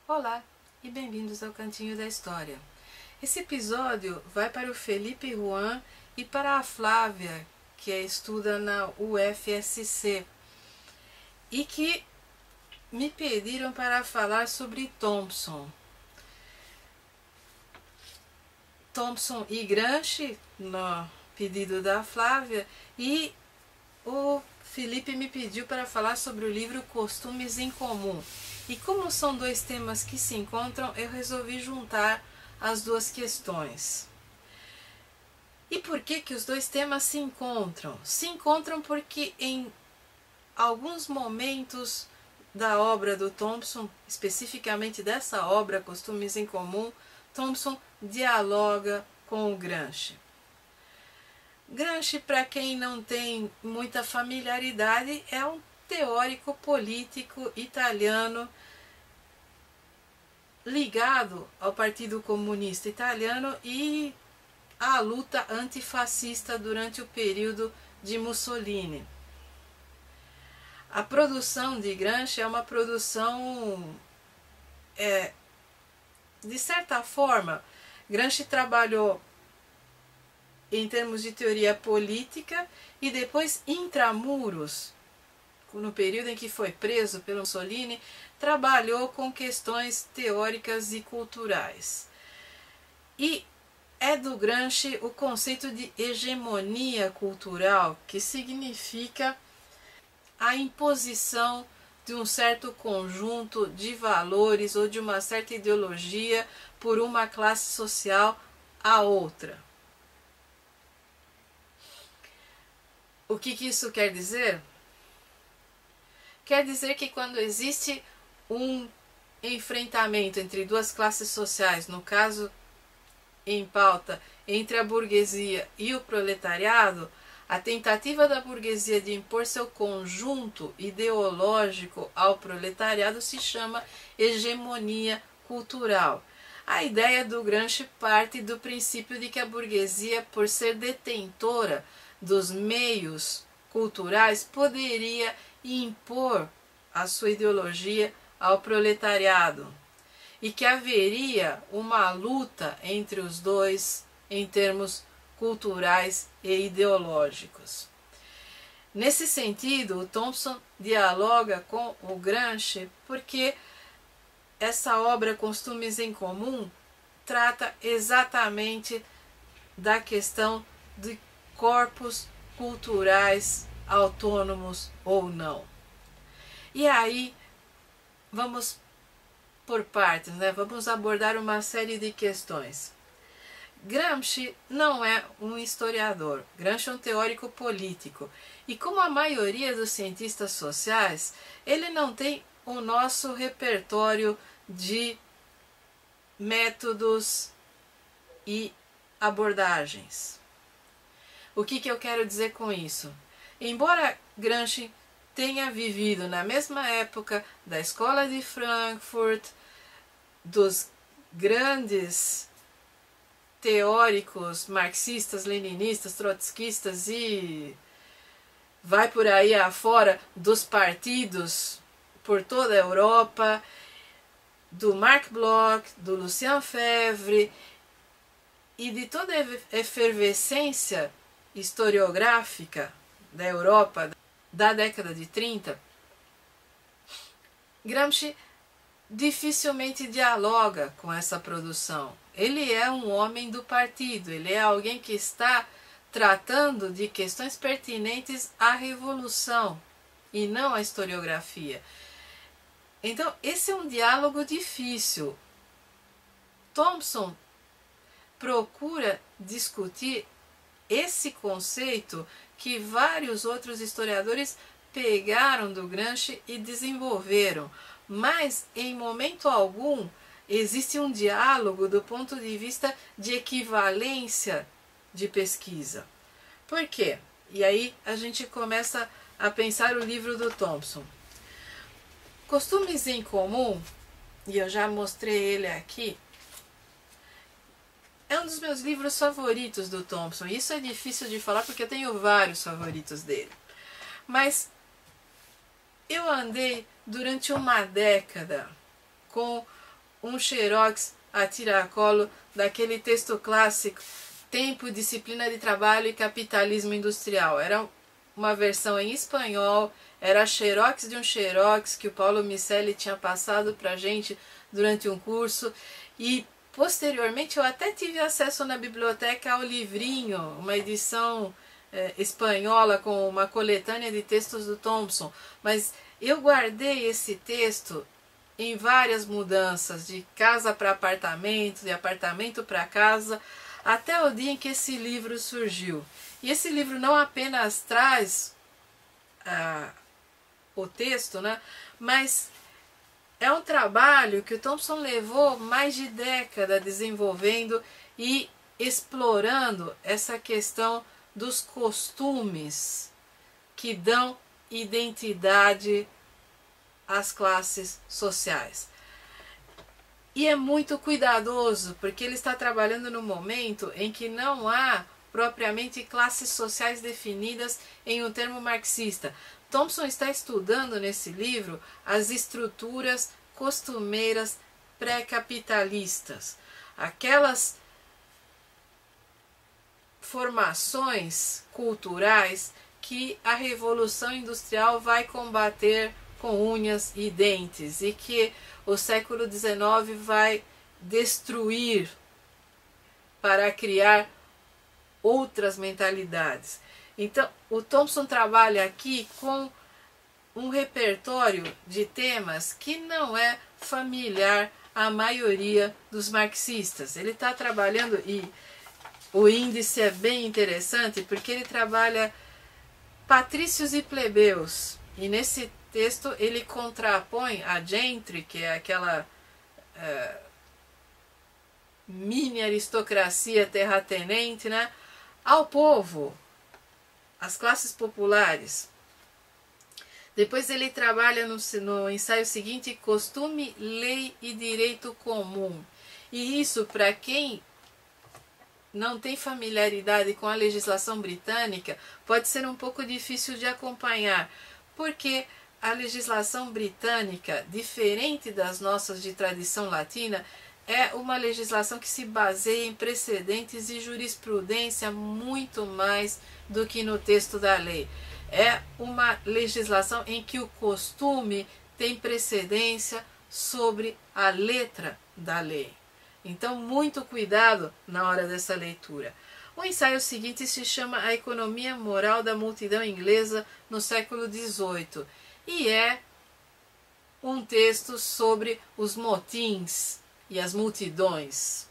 Olá e bem-vindos ao Cantinho da História. Esse episódio vai para o Felipe Juan e para a Flávia, que estuda na UFSC e que me pediram para falar sobre Thompson. Thompson e Gramsci, no pedido da Flávia, e o Felipe me pediu para falar sobre o livro Costumes em Comum. E como são dois temas que se encontram, eu resolvi juntar as duas questões. E por que os dois temas se encontram? Se encontram porque em alguns momentos da obra do Thompson, especificamente dessa obra Costumes em Comum, Thompson dialoga com o Gramsci. Gramsci, para quem não tem muita familiaridade, é um teórico político italiano ligado ao Partido Comunista Italiano e à luta antifascista durante o período de Mussolini. A produção de Gramsci é uma produção, de certa forma, Gramsci trabalhou em termos de teoria política e depois intramuros, no período em que foi preso pelo Mussolini, trabalhou com questões teóricas e culturais. E é do Gramsci o conceito de hegemonia cultural, que significa a imposição de um certo conjunto de valores ou de uma certa ideologia por uma classe social a outra. O que isso quer dizer? Quer dizer que quando existe um enfrentamento entre duas classes sociais, no caso em pauta, entre a burguesia e o proletariado, a tentativa da burguesia de impor seu conjunto ideológico ao proletariado se chama hegemonia cultural. A ideia do Gramsci parte do princípio de que a burguesia, por ser detentora dos meios culturais, poderia impor a sua ideologia ao proletariado e que haveria uma luta entre os dois em termos culturais e ideológicos. Nesse sentido, o Thompson dialoga com o Gramsci porque essa obra Costumes em Comum trata exatamente da questão de corpos culturais autônomos ou não. E aí vamos por partes, Vamos abordar uma série de questões. Gramsci não é um historiador, Gramsci é um teórico político. E como a maioria dos cientistas sociais, ele não tem o nosso repertório de métodos e abordagens. O que eu quero dizer com isso? Embora Gramsci tenha vivido na mesma época da Escola de Frankfurt, dos grandes teóricos marxistas, leninistas, trotskistas e vai por aí afora dos partidos por toda a Europa, do Marc Bloch, do Lucien Febvre e de toda a efervescência historiográfica da Europa da década de 30, Gramsci dificilmente dialoga com essa produção. Ele é um homem do partido, ele é alguém que está tratando de questões pertinentes à revolução e não à historiografia. Então, esse é um diálogo difícil. Thompson procura discutir esse conceito que vários outros historiadores pegaram do Gramsci e desenvolveram, mas em momento algum existe um diálogo do ponto de vista de equivalência de pesquisa. Por quê? E aí a gente começa a pensar o livro do Thompson. Costumes em Comum, e eu já mostrei ele aqui, é um dos meus livros favoritos do Thompson. Isso é difícil de falar porque eu tenho vários favoritos dele. Mas eu andei durante uma década com um xerox a tiracolo daquele texto clássico Tempo, Disciplina de Trabalho e Capitalismo Industrial. Era uma versão em espanhol, era a xerox de um xerox que o Paulo Micelli tinha passado para a gente durante um curso, e posteriormente eu até tive acesso na biblioteca ao livrinho, uma edição espanhola com uma coletânea de textos do Thompson, mas eu guardei esse texto em várias mudanças, de casa para apartamento, de apartamento para casa, até o dia em que esse livro surgiu. E esse livro não apenas traz o texto, né, mas é um trabalho que o Thompson levou mais de década desenvolvendo e explorando essa questão dos costumes que dão identidade às classes sociais. E é muito cuidadoso, porque ele está trabalhando no momento em que não há propriamente classes sociais definidas em um termo marxista. Thompson está estudando nesse livro as estruturas costumeiras pré-capitalistas, aquelas formações culturais que a Revolução Industrial vai combater com unhas e dentes e que o século XIX vai destruir para criar outras mentalidades. Então, o Thompson trabalha aqui com um repertório de temas que não é familiar à maioria dos marxistas. Ele está trabalhando, e o índice é bem interessante, porque ele trabalha patrícios e plebeus, e nesse texto ele contrapõe a gentry, que é aquela mini aristocracia terratenente, né, ao povo, as classes populares. Depois ele trabalha no ensaio seguinte, costume, lei e direito comum. E isso, para quem não tem familiaridade com a legislação britânica, pode ser um pouco difícil de acompanhar, porque a legislação britânica, diferente das nossas de tradição latina, é uma legislação que se baseia em precedentes e jurisprudência muito mais do que no texto da lei. É uma legislação em que o costume tem precedência sobre a letra da lei. Então, muito cuidado na hora dessa leitura. O ensaio seguinte se chama A Economia Moral da Multidão Inglesa no século XVIII e é um texto sobre os motins e as multidões.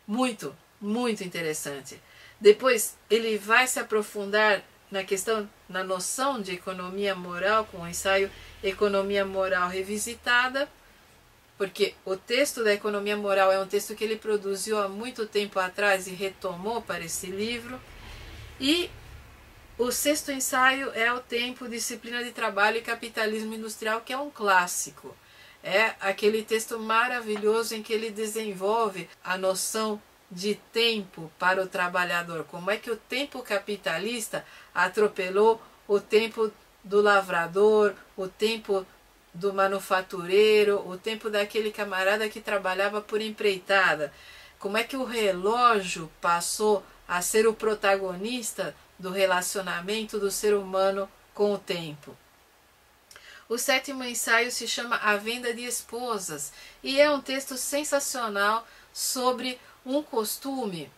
Muito, muito interessante. Depois ele vai se aprofundar na questão, na noção de economia moral, com o ensaio Economia Moral Revisitada, porque o texto da economia moral é um texto que ele produziu há muito tempo atrás e retomou para esse livro. E o sexto ensaio é o Tempo, Disciplina de Trabalho e Capitalismo Industrial, que é um clássico. É aquele texto maravilhoso em que ele desenvolve a noção de tempo para o trabalhador. Como é que o tempo capitalista atropelou o tempo do lavrador, o tempo do manufatureiro, o tempo daquele camarada que trabalhava por empreitada. Como é que o relógio passou a ser o protagonista do relacionamento do ser humano com o tempo. O sétimo ensaio se chama A Venda de Esposas e é um texto sensacional sobre um costume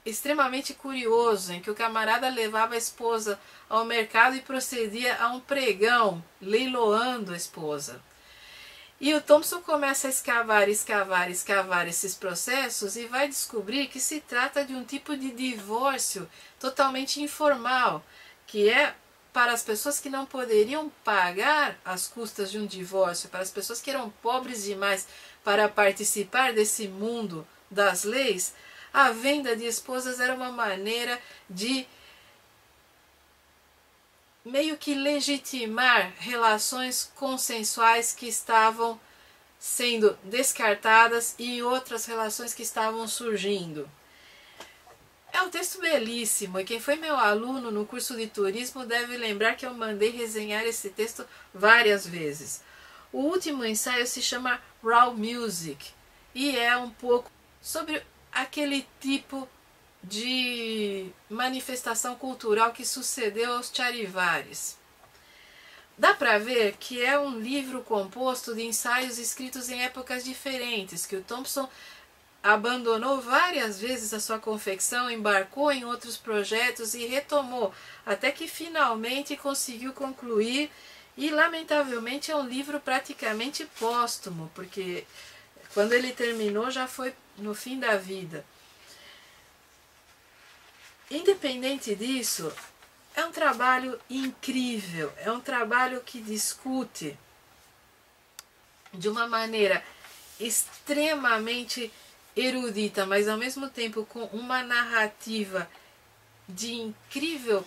extremamente curioso, em que o camarada levava a esposa ao mercado e procedia a um pregão, leiloando a esposa. E o Thompson começa a escavar esses processos e vai descobrir que se trata de um tipo de divórcio totalmente informal, que é para as pessoas que não poderiam pagar as custas de um divórcio, para as pessoas que eram pobres demais para participar desse mundo das leis. A venda de esposas era uma maneira de meio que legitimar relações consensuais que estavam sendo descartadas e outras relações que estavam surgindo. É um texto belíssimo e quem foi meu aluno no curso de turismo deve lembrar que eu mandei resenhar esse texto várias vezes. O último ensaio se chama raw music, e é um pouco sobre aquele tipo de manifestação cultural que sucedeu aos Charivaris. Dá para ver que é um livro composto de ensaios escritos em épocas diferentes, que o Thompson abandonou várias vezes a sua confecção, embarcou em outros projetos e retomou, até que finalmente conseguiu concluir, e lamentavelmente é um livro praticamente póstumo, porque quando ele terminou já foi no fim da vida. Independente disso, é um trabalho incrível, é um trabalho que discute de uma maneira extremamente erudita, mas ao mesmo tempo com uma narrativa de incrível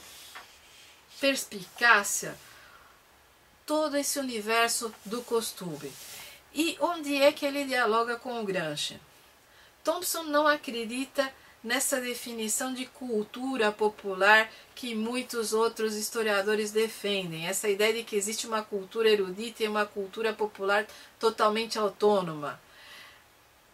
perspicácia, todo esse universo do costume. E onde é que ele dialoga com o Gramsci? Thompson não acredita nessa definição de cultura popular que muitos outros historiadores defendem, essa ideia de que existe uma cultura erudita e uma cultura popular totalmente autônoma.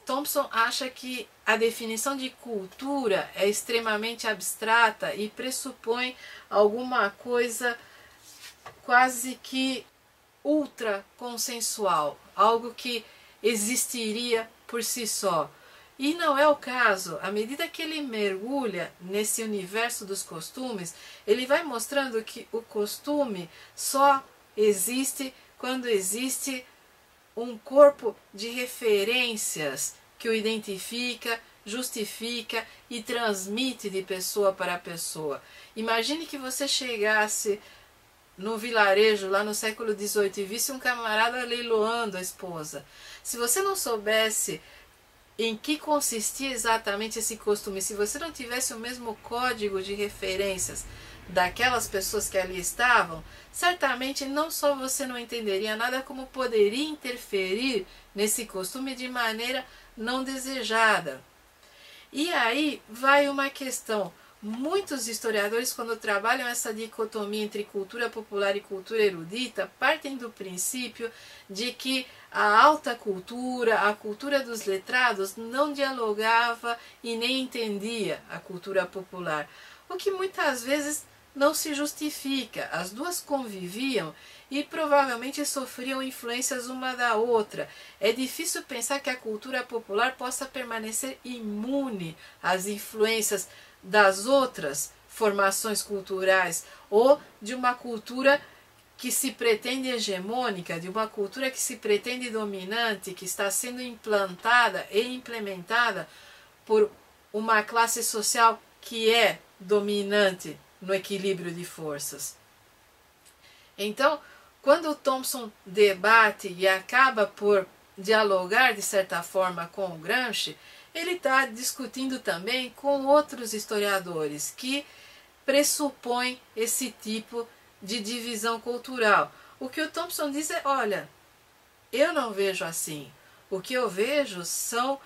Thompson acha que a definição de cultura é extremamente abstrata e pressupõe alguma coisa quase que ultra consensual, algo que existiria por si só. E não é o caso. À medida que ele mergulha nesse universo dos costumes, ele vai mostrando que o costume só existe quando existe um corpo de referências que o identifica, justifica e transmite de pessoa para pessoa. Imagine que você chegasse no vilarejo lá no século XVIII e visse um camarada leiloando a esposa. Se você não soubesse em que consistia exatamente esse costume, se você não tivesse o mesmo código de referências daquelas pessoas que ali estavam, certamente não só você não entenderia nada, como poderia interferir nesse costume de maneira não desejada. E aí vai uma questão. Muitos historiadores, quando trabalham essa dicotomia entre cultura popular e cultura erudita, partem do princípio de que a alta cultura, a cultura dos letrados, não dialogava e nem entendia a cultura popular, o que muitas vezes não se justifica. As duas conviviam e provavelmente sofriam influências uma da outra. É difícil pensar que a cultura popular possa permanecer imune às influências das outras formações culturais ou de uma cultura que se pretende hegemônica, de uma cultura que se pretende dominante, que está sendo implantada e implementada por uma classe social que é dominante no equilíbrio de forças. Então, quando o Thompson debate e acaba por dialogar de certa forma com o Gramsci, ele está discutindo também com outros historiadores que pressupõem esse tipo de divisão cultural. O que o Thompson diz é, olha, eu não vejo assim. O que eu vejo são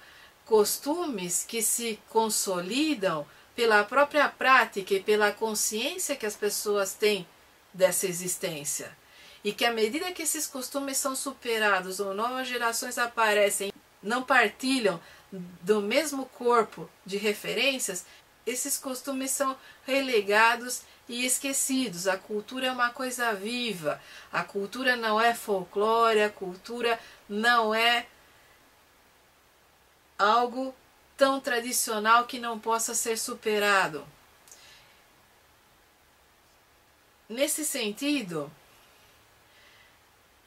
costumes que se consolidam pela própria prática e pela consciência que as pessoas têm dessa existência. E que à medida que esses costumes são superados ou novas gerações aparecem, não partilham do mesmo corpo de referências, esses costumes são relegados e esquecidos. A cultura é uma coisa viva, a cultura não é folclore, a cultura não é algo tão tradicional que não possa ser superado. Nesse sentido,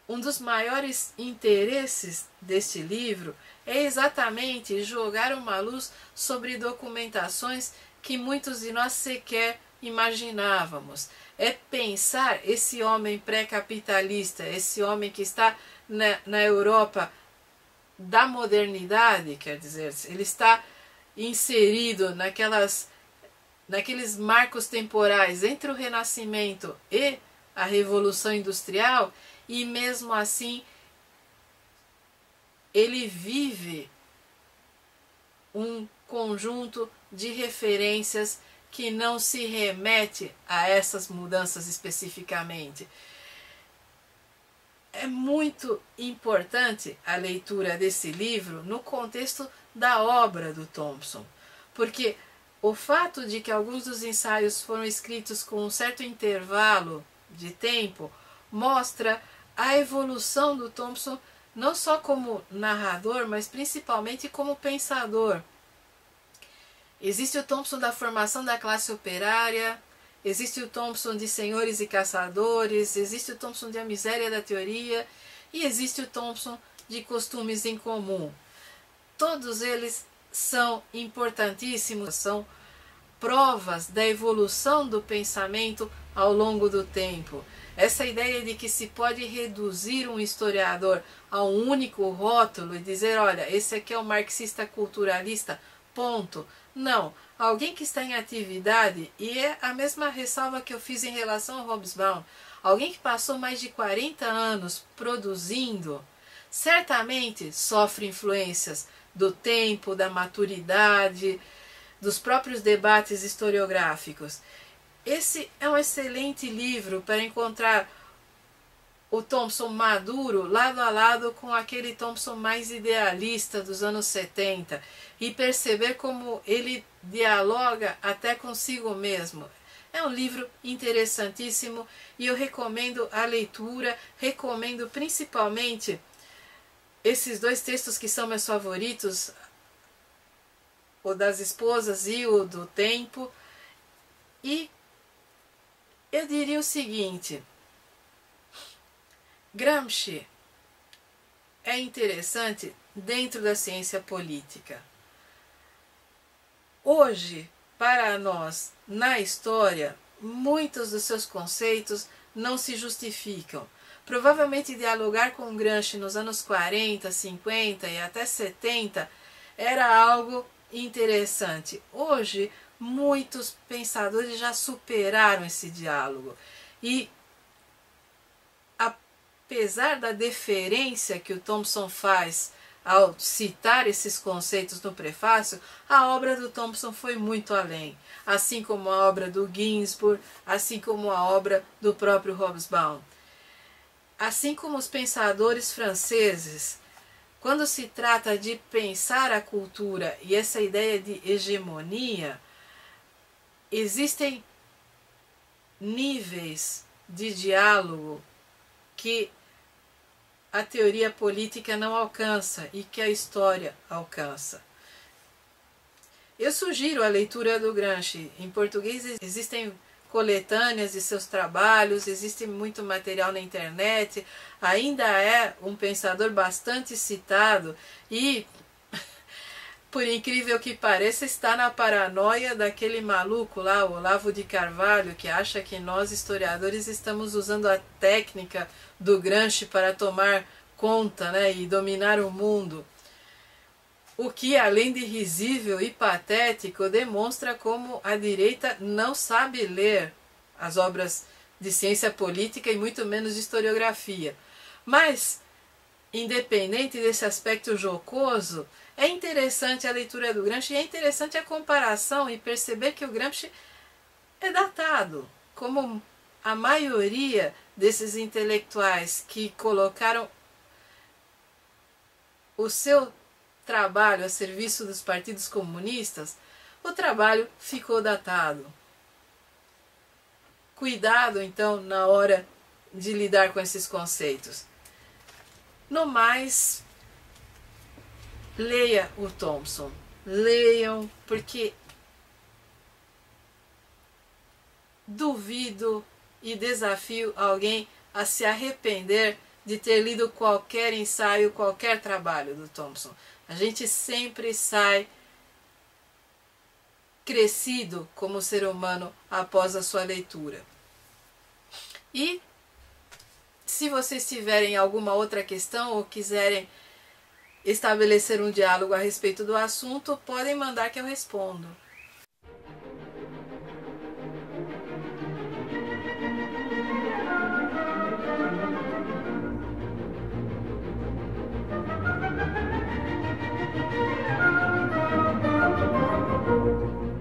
um dos maiores interesses deste livro é exatamente jogar uma luz sobre documentações que muitos de nós sequer imaginávamos. É pensar esse homem pré-capitalista, esse homem que está na Europa da modernidade, quer dizer, ele está inserido naqueles marcos temporais entre o Renascimento e a Revolução Industrial, e mesmo assim ele vive um conjunto de referências que não se remete a essas mudanças especificamente. é muito importante a leitura desse livro no contexto da obra do Thompson, porque o fato de que alguns dos ensaios foram escritos com um certo intervalo de tempo mostra a evolução do Thompson não só como narrador, mas principalmente como pensador. Existe o Thompson da formação da classe operária, existe o Thompson de senhores e caçadores, existe o Thompson de a miséria da teoria e existe o Thompson de costumes em comum. Todos eles são importantíssimos, são provas da evolução do pensamento ao longo do tempo. Essa ideia de que se pode reduzir um historiador a um único rótulo e dizer, olha, esse aqui é o marxista culturalista, ponto. Não, alguém que está em atividade, e é a mesma ressalva que eu fiz em relação ao Hobsbawm, alguém que passou mais de 40 anos produzindo, certamente sofre influências do tempo, da maturidade, dos próprios debates historiográficos. Esse é um excelente livro para encontrar o Thompson maduro lado a lado com aquele Thompson mais idealista dos anos 70 e perceber como ele dialoga até consigo mesmo. É um livro interessantíssimo e eu recomendo a leitura, recomendo principalmente esses dois textos que são meus favoritos, o das esposas e o do tempo. E eu diria o seguinte, Gramsci é interessante dentro da ciência política. Hoje, para nós, na história, muitos dos seus conceitos não se justificam. Provavelmente dialogar com Gramsci nos anos 40, 50 e até 70 era algo interessante. Hoje, muitos pensadores já superaram esse diálogo. E, apesar da deferência que o Thompson faz ao citar esses conceitos no prefácio, a obra do Thompson foi muito além, assim como a obra do Ginsburg, assim como a obra do próprio Hobsbawm. Assim como os pensadores franceses, quando se trata de pensar a cultura e essa ideia de hegemonia, existem níveis de diálogo que a teoria política não alcança e que a história alcança. Eu sugiro a leitura do Gramsci. Em português existem coletâneas de seus trabalhos, existe muito material na internet, ainda é um pensador bastante citado e, por incrível que pareça, está na paranoia daquele maluco lá, o Olavo de Carvalho, que acha que nós historiadores estamos usando a técnica do Gramsci para tomar conta, né, e dominar o mundo. O que, além de risível e patético, demonstra como a direita não sabe ler as obras de ciência política e muito menos de historiografia. Mas, independente desse aspecto jocoso, é interessante a leitura do Gramsci e é interessante a comparação e perceber que o Gramsci é datado, como a maioria desses intelectuais que colocaram o seu trabalho a serviço dos partidos comunistas, o trabalho ficou datado. Cuidado, então, na hora de lidar com esses conceitos. No mais, leia o Thompson. Leiam, porque duvido e desafio alguém a se arrepender de ter lido qualquer ensaio, qualquer trabalho do Thompson. A gente sempre sai crescido como ser humano após a sua leitura. E se vocês tiverem alguma outra questão ou quiserem estabelecer um diálogo a respeito do assunto, podem mandar que eu respondo.